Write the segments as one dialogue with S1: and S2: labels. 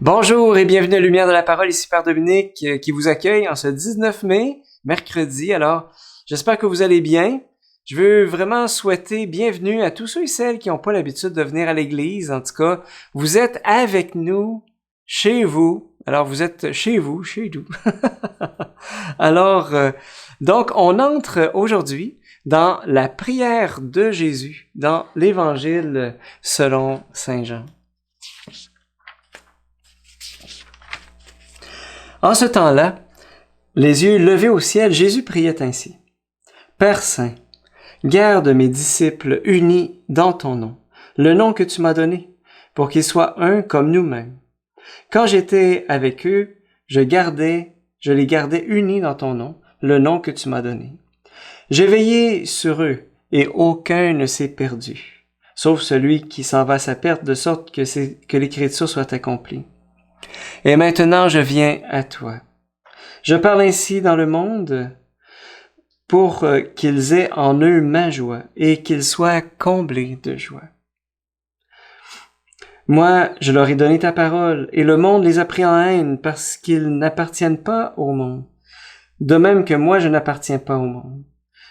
S1: Bonjour et bienvenue à Lumière de la Parole, ici Père Dominique qui vous accueille en ce 19 mai, mercredi. Alors, j'espère que vous allez bien. Je veux vraiment souhaiter bienvenue à tous ceux et celles qui n'ont pas l'habitude de venir à l'église. En tout cas, vous êtes avec nous, chez vous. Alors, vous êtes chez vous, chez nous. Alors, donc, on entre aujourd'hui dans la prière de Jésus, dans l'Évangile selon Saint Jean. En ce temps-là, les yeux levés au ciel, Jésus priait ainsi. « Père Saint, garde mes disciples unis dans ton nom, le nom que tu m'as donné, pour qu'ils soient un comme nous-mêmes. Quand j'étais avec eux, je les gardais unis dans ton nom, le nom que tu m'as donné. J'ai veillé sur eux, et aucun ne s'est perdu, sauf celui qui s'en va à sa perte, de sorte que l'Écriture soit accomplie. Et maintenant je viens à toi. Je parle ainsi dans le monde pour qu'ils aient en eux ma joie et qu'ils soient comblés de joie. Moi, je leur ai donné ta parole et le monde les a pris en haine parce qu'ils n'appartiennent pas au monde. De même que moi, je n'appartiens pas au monde.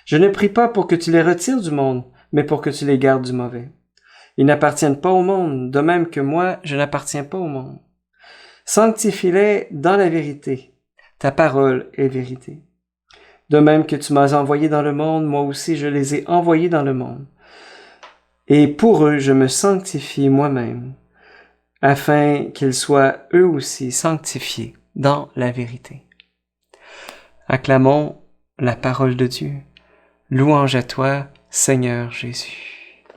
S1: Je ne prie pas pour que tu les retires du monde, mais pour que tu les gardes du mauvais. Ils n'appartiennent pas au monde, de même que moi, je n'appartiens pas au monde. Sanctifie-les dans la vérité. Ta parole est vérité. De même que tu m'as envoyé dans le monde, moi aussi je les ai envoyés dans le monde. Et pour eux, je me sanctifie moi-même, afin qu'ils soient eux aussi sanctifiés dans la vérité. Acclamons la parole de Dieu. Louange à toi, Seigneur Jésus.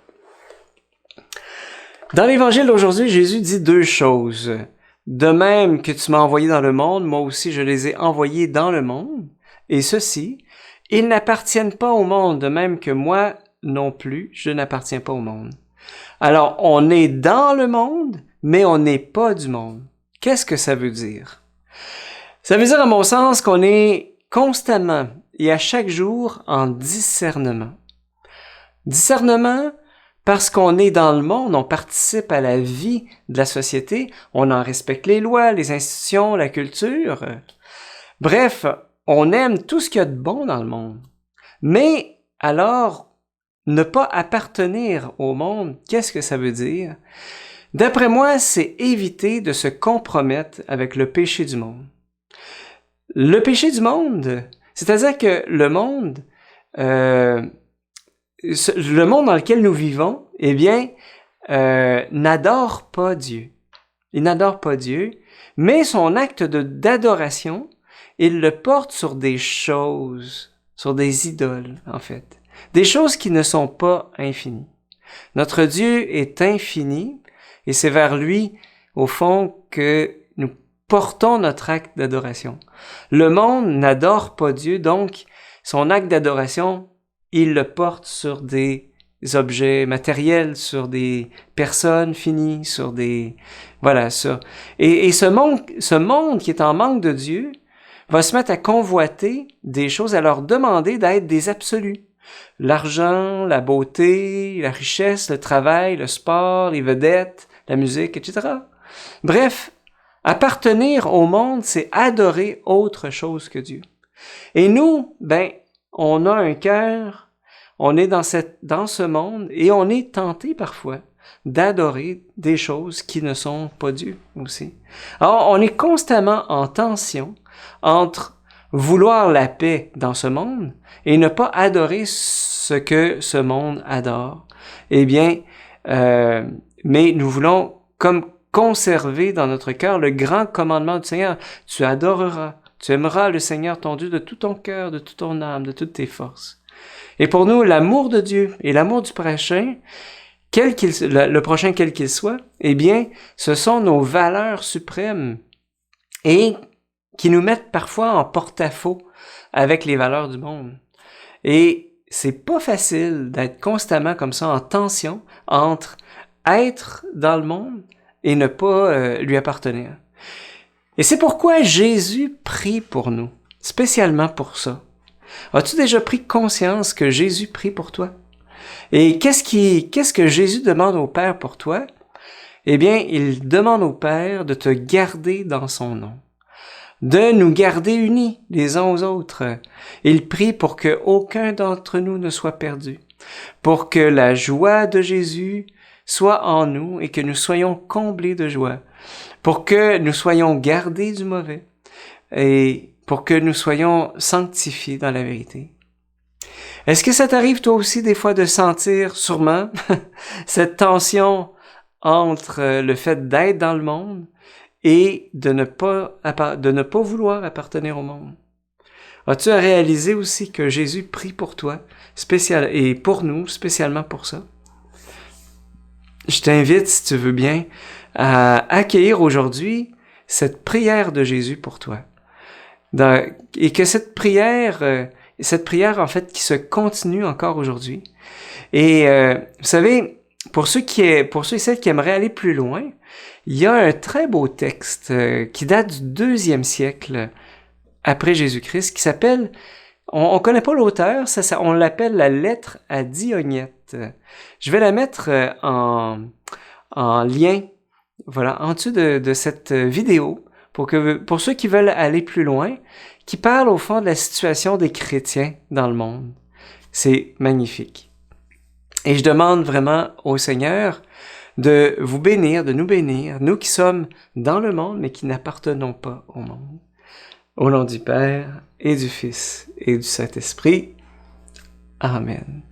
S1: Dans l'Évangile d'aujourd'hui, Jésus dit deux choses. De même que tu m'as envoyé dans le monde, moi aussi je les ai envoyés dans le monde. Et ceci, ils n'appartiennent pas au monde, de même que moi non plus, je n'appartiens pas au monde. Alors, on est dans le monde, mais on n'est pas du monde. Qu'est-ce que ça veut dire? Ça veut dire, à mon sens, qu'on est constamment et à chaque jour en discernement. Discernement, parce qu'on est dans le monde, on participe à la vie de la société, on en respecte les lois, les institutions, la culture. Bref, on aime tout ce qu'il y a de bon dans le monde. Mais alors, ne pas appartenir au monde, qu'est-ce que ça veut dire? D'après moi, c'est éviter de se compromettre avec le péché du monde. Le péché du monde, c'est-à-dire que le monde dans lequel nous vivons, eh bien, n'adore pas Dieu. Il n'adore pas Dieu, mais son acte d'adoration, il le porte sur des choses, sur des idoles, en fait. Des choses qui ne sont pas infinies. Notre Dieu est infini, et c'est vers lui, au fond, que nous portons notre acte d'adoration. Le monde n'adore pas Dieu, donc son acte d'adoration, il le porte sur des objets matériels, sur des personnes finies, sur des... Voilà, ça. Et ce monde qui est en manque de Dieu va se mettre à convoiter des choses, à leur demander d'être des absolus. L'argent, la beauté, la richesse, le travail, le sport, les vedettes, la musique, etc. Bref, appartenir au monde, c'est adorer autre chose que Dieu. Et nous, on a un cœur, on est dans ce monde et on est tenté parfois d'adorer des choses qui ne sont pas Dieu aussi. Alors, on est constamment en tension entre vouloir la paix dans ce monde et ne pas adorer ce que ce monde adore. Eh bien, mais nous voulons comme conserver dans notre cœur le grand commandement du Seigneur. Tu adoreras, tu aimeras le Seigneur ton Dieu de tout ton cœur, de toute ton âme, de toutes tes forces. Et pour nous, l'amour de Dieu et l'amour du prochain, le prochain quel qu'il soit, eh bien, ce sont nos valeurs suprêmes et qui nous mettent parfois en porte-à-faux avec les valeurs du monde. Et c'est pas facile d'être constamment comme ça en tension entre être dans le monde et ne pas lui appartenir. Et c'est pourquoi Jésus prie pour nous, spécialement pour ça. As-tu déjà pris conscience que Jésus prie pour toi? Et qu'est-ce que Jésus demande au Père pour toi? eh bien, il demande au Père de te garder dans son nom, de nous garder unis les uns aux autres. Il prie pour que aucun d'entre nous ne soit perdu, pour que la joie de Jésus soit en nous et que nous soyons comblés de joie, pour que nous soyons gardés du mauvais et pour que nous soyons sanctifiés dans la vérité. Est-ce que ça t'arrive toi aussi des fois de sentir sûrement cette tension entre le fait d'être dans le monde et de ne pas vouloir appartenir au monde? As-tu réalisé aussi que Jésus prie pour toi et pour nous spécialement pour ça? Je t'invite, si tu veux bien, à accueillir aujourd'hui cette prière de Jésus pour toi. Et que cette prière en fait qui se continue encore aujourd'hui. Et vous savez, pour ceux et celles qui aimeraient aller plus loin, il y a un très beau texte qui date du 2e siècle après Jésus-Christ qui s'appelle, on connaît pas l'auteur, on l'appelle la lettre à Dionyette. Je vais la mettre en lien, voilà, en dessous de cette vidéo pour ceux qui veulent aller plus loin, qui parle au fond de la situation des chrétiens dans le monde. C'est magnifique. Et je demande vraiment au Seigneur de vous bénir, de nous bénir, nous qui sommes dans le monde, mais qui n'appartenons pas au monde. Au nom du Père, et du Fils, et du Saint-Esprit. Amen.